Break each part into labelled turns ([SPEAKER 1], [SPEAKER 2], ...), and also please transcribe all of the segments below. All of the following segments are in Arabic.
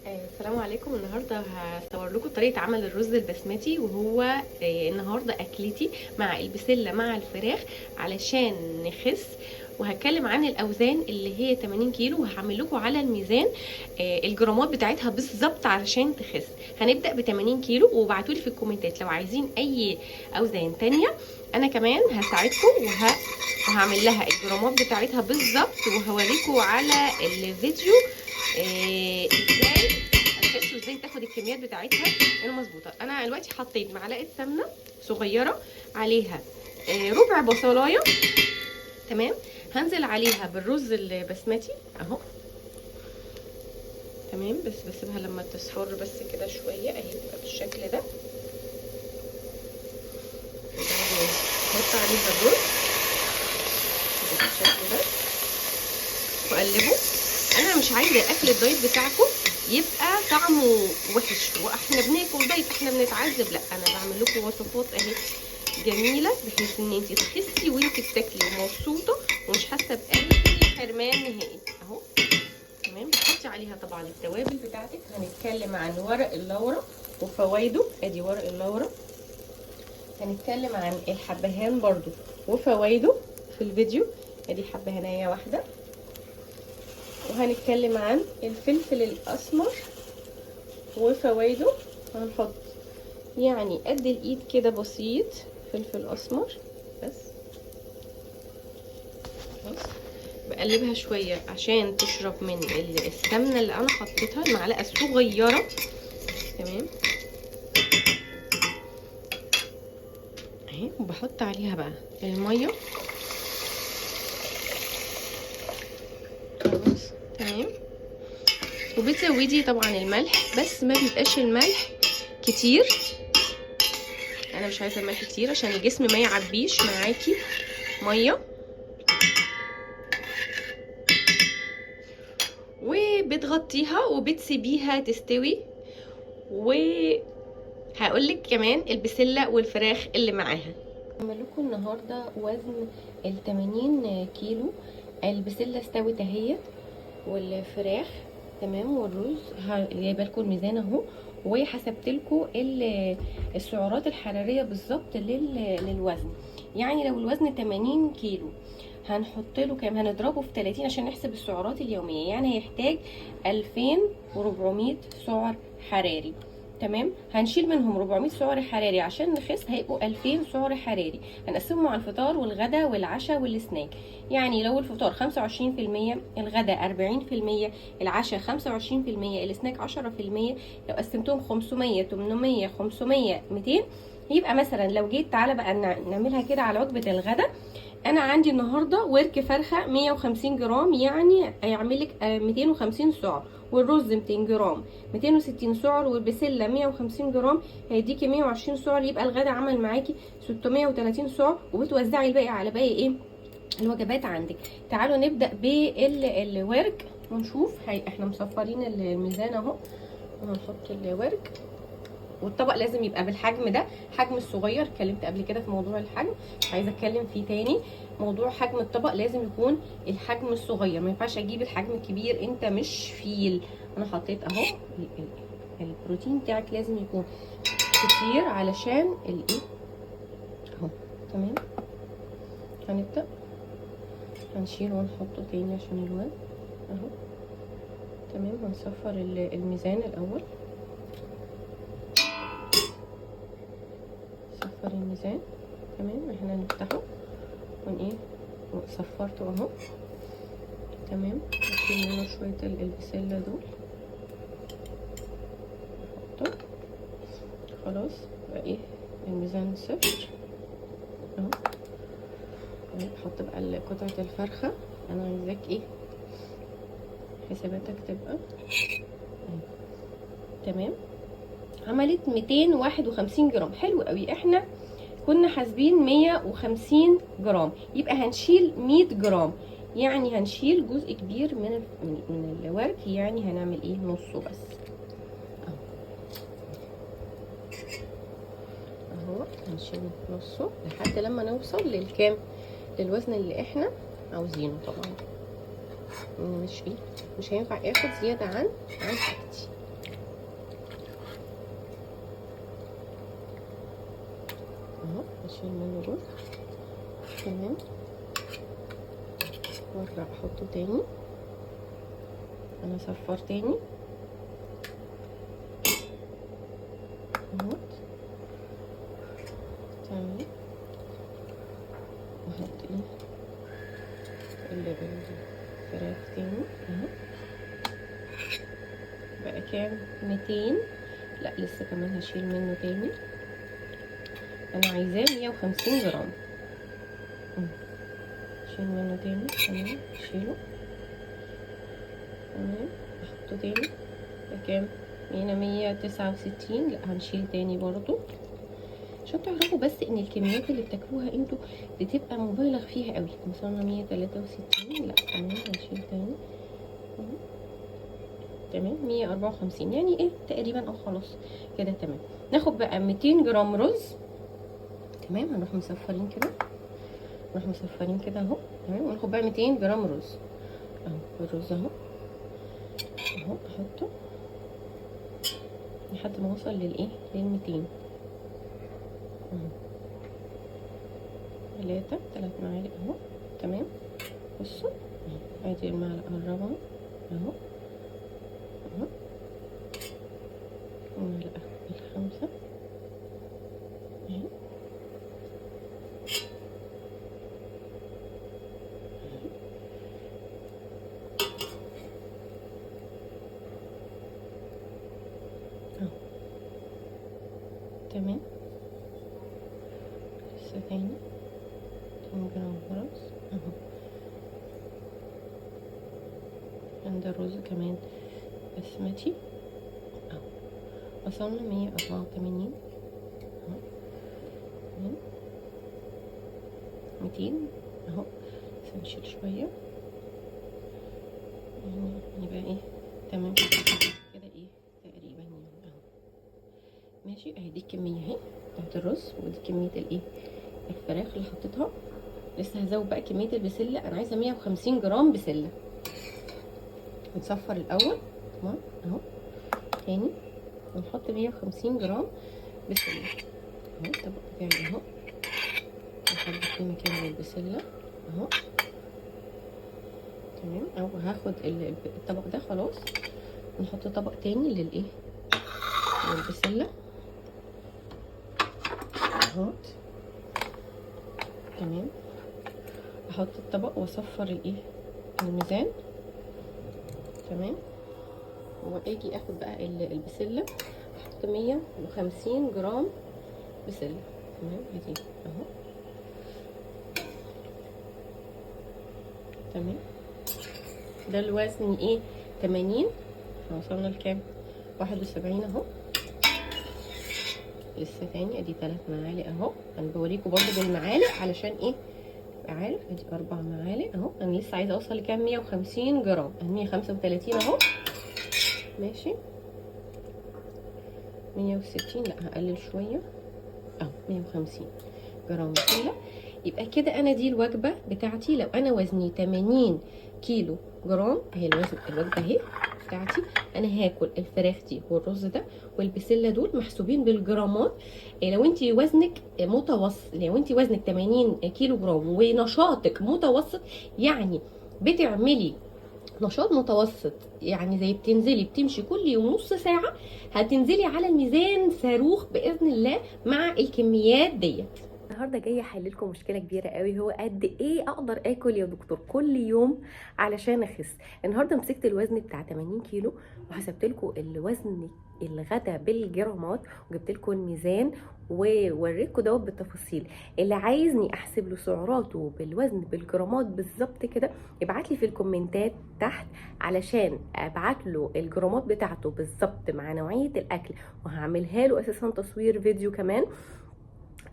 [SPEAKER 1] السلام عليكم. النهارده هصور لكم طريقه عمل الرز البسمتي، وهو النهارده اكلتي مع البسله مع الفراخ علشان نخس. وهتكلم عن الاوزان اللي هي 80 كيلو، وهعمل لكم على الميزان الجرامات بتاعتها بالظبط علشان تخس. هنبدا ب 80 كيلو، وابعتوا لي في الكومنتات لو عايزين اي اوزان تانية. انا كمان هساعدكم وهعمل لها الجرامات بتاعتها بالظبط، وهوريكم على الفيديو ازاي هتخس وازاي تاخد الكميات بتاعتها المظبوطه. انا دلوقتي حطيت معلقه سمنه صغيره عليها ربع بصلايه، تمام. هنزل عليها بالرز البسمتي اهو، تمام. بس بسيبها لما تصفر بس كده شويه اهي، تبقى بالشكل ده. احط عليها الرز بالشكل ده واقلبه. انا مش عايزه اكل الدايت بتاعكم يبقى طعمه وحش واحنا بناكل دايت احنا بنتعذب، لا، انا بعمل لكم وصفات اهي جميله بحيث ان انت تخسي وانت بتاكلي ومبسوطه ومش حاسه باي حرمان نهائي اهو، تمام. بتحطي عليها طبعا التوابل بتاعتك. هنتكلم عن ورق اللورا وفوائده، ادي ورق اللورا. هنتكلم عن الحبهان برضو وفوائده في الفيديو، ادي حبهانيه واحده. وهنتكلم عن الفلفل الاسمر وفوائده. هنحط يعني قد الايد كده بسيط فلفل اسمر بس. بقلبها شويه عشان تشرب من السمنه اللي انا حطيتها، المعلقه الصغيره، تمام اهي. وبحط عليها بقى الميه، خلاص تمام. وبتزودي طبعا الملح، بس ما بيبقاش الملح كتير، انا مش عايزه الملح كتير عشان الجسم ما يعبيش معاكي ميه. وبتغطيها وبتسيبيها تستوي. وهقولك كمان البسله والفراخ اللي معاها. هعمل لكم النهارده وزن ال 80 كيلو. البسله استوت اهيت والفراخ تمام، والرز جايبه لكم الميزان اهو، وحسبت لكم السعرات الحراريه بالظبط للوزن. يعني لو الوزن 80 كيلو هنحط له كام، هنضربه في 30 عشان نحسب السعرات اليوميه. يعني هيحتاج 2400 سعر حراري، تمام. هنشيل منهم 400 سعر حراري عشان نخس، هيبقوا 2000 سعر حراري. هنقسمهم على الفطار والغدا والعشاء والسناك. يعني لو الفطار 25%، الغدا 40%، العشاء 25%، السناك 10%، لو قسمتهم 500 800 500 200، يبقى مثلا لو جيت تعالى بقى نعملها كده على وجبه الغدا. انا عندي النهارده ورك فرخه 150 جرام، يعني هيعمل لك 250 سعر، والرز 200 جرام 260 سعر، والبسله 150 جرام هيديكي 120 سعر. يبقى الغدا عمل معاكي 630 سعر، وبتوزعي الباقي على باقي ايه الوجبات عندك. تعالوا نبدا بالورك ونشوف. احنا مصفرين الميزان اهو، وهنحط الورك. والطبق لازم يبقى بالحجم ده، حجم الصغير. اتكلمت قبل كده في موضوع الحجم، مش عايزه اتكلم فيه تاني. موضوع حجم الطبق لازم يكون الحجم الصغير، ما ينفعش اجيب الحجم الكبير، انت مش فيل. انا حطيت اهو البروتين بتاعك لازم يكون كتير علشان الايه اهو، تمام. هنبدا هنشيله ونحطه تاني عشان الوزن اهو، تمام. هنصفر الميزان الاول، صفر الميزان، تمام. احنا نفتحه ايه، صفرته اهو، تمام. نشيل منه شويه البسله دول، نحطه، خلاص بقى ايه الميزان صفر اهو. نحط بقى قطعه الفرخه. انا عايزاك ايه حساباتك تبقى تمام. عملت 251 جرام، حلو قوي. احنا كنا حاسبين 150 جرام، يبقى هنشيل 100 جرام، يعني هنشيل جزء كبير من الورك. يعني هنعمل ايه نصه بس اهو، هنشيل نصه لحد لما نوصل للكام، للوزن اللي احنا عاوزينه. طبعا مش هينفع اخد زياده عن حاجتي اشيل منه جزء. تمام، وارجع احطه تاني. انا اصفر تاني اهوت. تمام، واحط ايه الفراخ تاني اهو. بقى كام؟ 200. لا لسه كمان هشيل منه تاني. انا عايزاه 150 جرام. اشيل منه تاني. تمام، اشيله. تمام، احطه تاني. بكام؟ هنا 169. لا هنشيل تاني برضو عشان تعرفوا بس ان الكميات اللي بتاكلوها انتوا بتبقى مبالغ فيها قوي. وصلنا 163. لا تمام، هنشيل تاني. تمام، 154 يعني ايه تقريبا، او خلاص كده. تمام، ناخد بقى 200 جرام رز. تمام، هنروح مصفرين كده، نروح مصفرين كده اهو. تمام، وناخد بقى 200 جرام رز اهو. الرز اهو اهو، احطه لحد ما اوصل للايه، لل 200 اهو. 3 معالق اهو. تمام، بصوا اهو، ادي المعلقه قربها اهو اهو. المعلقه الخامسه اهي. تمام، لسه تاني 200 جرام رز اهو. عند الرز كمان بسمتي اهو. وصلنا 184 اهو. 200 اهو. بس نشيل شويه يعني يبقى ايه. تمام كده ايه تقريبا يعني اهو. ماشي، اهي دي الكميه اهي بتاعت الرز، ودي كميه الايه الفراخ اللي حطيتها. لسه هزود بقى كميه البسله. انا عايزه 150 جرام بسله. نصفر الاول. تمام اهو. تاني ونحط 150 جرام بسله اهو. الطبق بتاعي اهو. نحط فيه مكان البسله اهو. تمام، او هاخد الطبق ده خلاص، نحط طبق تاني للايه للبسله اهو. تمام، احط الطبق واصفر الايه الميزان. تمام، واجي اخد بقى البسله. احط 150 جرام بسله. تمام، ادي اهو. تمام، ده الوزن ايه 80. وصلنا لكام؟ 71 اهو. لسه تاني ادي 3 معالق اهو. انا بوريكم برضو بالمعالق علشان ايه عارف. ادي 4 معالق اهو. انا لسه عايزه اوصل لكام؟ 150 جرام. 135 اهو. ماشي، 160. لا هقلل شويه اهو. 150 جرام بسله. يبقى كده انا دي الوجبه بتاعتي. لو انا وزني 80 كيلو جرام اهي الوجبه اهي بتاعتي. انا هاكل الفراخ دي والرز ده والبسله دول محسوبين بالجرامات. لو انت وزنك متوسط، لو انت وزنك 80 كيلو جرام ونشاطك متوسط، يعني بتعملي نشاط متوسط، يعني زي بتنزلي بتمشي كل يوم نص ساعه، هتنزلي على الميزان صاروخ باذن الله مع الكميات ديت. النهارده جايه احل لكم مشكله كبيره قوي، هو قد ايه اقدر اكل يا دكتور كل يوم علشان اخس. النهارده مسكت الوزن بتاع 80 كيلو وحسبت لكم الوزن الغدا بالجرامات، وجبت لكم الميزان ووريتكم دوت بالتفاصيل. اللي عايزني احسب له سعراته بالوزن بالجرامات بالظبط كده يبعت لي في الكومنتات تحت علشان ابعت له الجرامات بتاعته بالظبط مع نوعيه الاكل، وهعملها له اساسا تصوير فيديو كمان،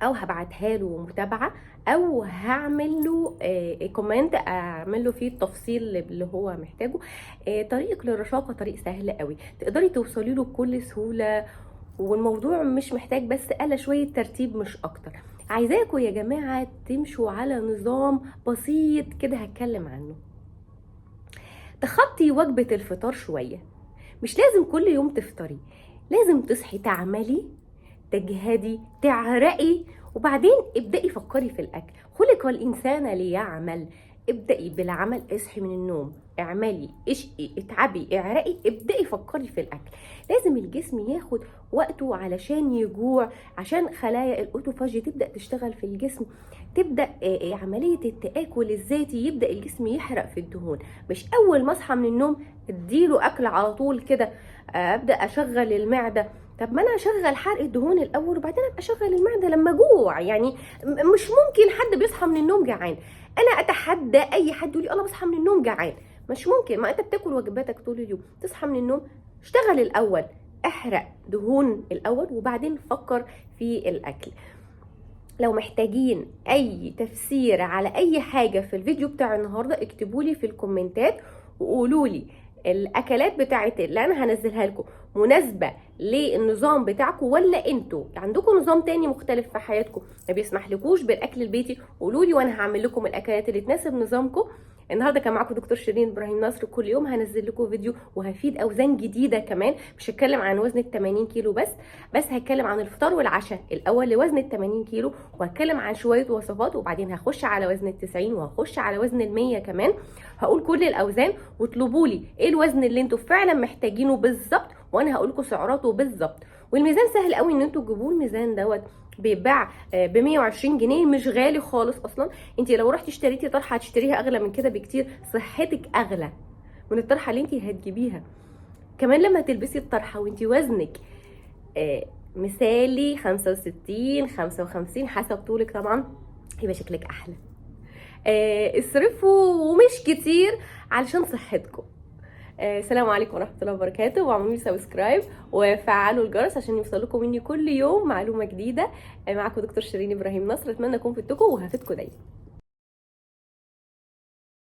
[SPEAKER 1] او هبعتها له متابعه، او هعمل له كومنت اعمل له فيه التفصيل اللي هو محتاجه. طريقك للرشاقه طريق سهل قوي، تقدري توصلي له بكل سهوله، والموضوع مش محتاج بس آلة شويه ترتيب مش اكتر. عايزاكم يا جماعه تمشوا على نظام بسيط كده هتكلم عنه. تخطي وجبه الفطار شويه، مش لازم كل يوم تفطري، لازم تصحي تعملي تجهدي تعرقي، وبعدين ابدأي فكري في الأكل. خلق الإنسان ليعمل. ابدأي بالعمل، اصحي من النوم، اعملي، اشقي، اتعبي، اعرقي، ابدأي فكري في الأكل. لازم الجسم ياخد وقته علشان يجوع، عشان خلايا الأوتوفاجي تبدأ تشتغل في الجسم، تبدأ عملية التآكل الذاتي، يبدأ الجسم يحرق في الدهون. مش أول ما أصحى من النوم اديله أكل على طول كده، أبدأ أشغل المعدة. طب ما انا اشغل حرق الدهون الاول وبعدين ابقى اشغل المعده لما اجوع. يعني مش ممكن حد بيصحى من النوم جعان. انا اتحدى اي حد يقول لي انا بصحى من النوم جعان. مش ممكن. ما انت بتاكل وجباتك طول اليوم، تصحى من النوم اشتغل الاول، احرق دهون الاول وبعدين فكر في الاكل. لو محتاجين اي تفسير على اي حاجه في الفيديو بتاع النهارده اكتبوا لي في الكومنتات وقولوا لي الاكلات بتاعت اللي انا هنزلها لكم مناسبه للنظام بتاعكم، ولا انتوا عندكم نظام تاني مختلف في حياتكم ما بيسمحلكوش بالاكل البيتي. قولوا لي وانا هعمل لكم الاكلات اللي تناسب نظامكم. النهارده كان معاكم دكتور شيرين ابراهيم نصر. كل يوم هنزل لكم فيديو وهفيد اوزان جديده كمان. مش هتكلم عن وزن ال 80 كيلو بس هتكلم عن الفطار والعشاء الاول لوزن ال 80 كيلو، وهتكلم عن شويه وصفات، وبعدين هخش على وزن ال 90 وهخش على وزن ال 100 كمان. هقول كل الاوزان واطلبوا لي ايه الوزن اللي انتوا فعلا محتاجينه بالظبط، وانا هقول لكم سعراته بالظبط. والميزان سهل قوي ان انتوا تجيبوه. الميزان دوت بيتباع ب 120 جنيه، مش غالي خالص اصلا. انت لو رحتي اشتريتي طرحه هتشتريها اغلى من كده بكتير. صحتك اغلى من الطرحه اللي انت هتجيبيها. كمان لما تلبسي الطرحه وانت وزنك مثالي 65 55 حسب طولك طبعا، يبقى شكلك احلى. اصرفوا ومش كتير علشان صحتكم. السلام عليكم ورحمه الله وبركاته، واعملوا لي سبسكرايب وفعلوا الجرس عشان يوصلكم مني كل يوم معلومه جديده. معاكم دكتور شيرين ابراهيم نصر. اتمنى اكون فدتكم وهفيدكم دايما.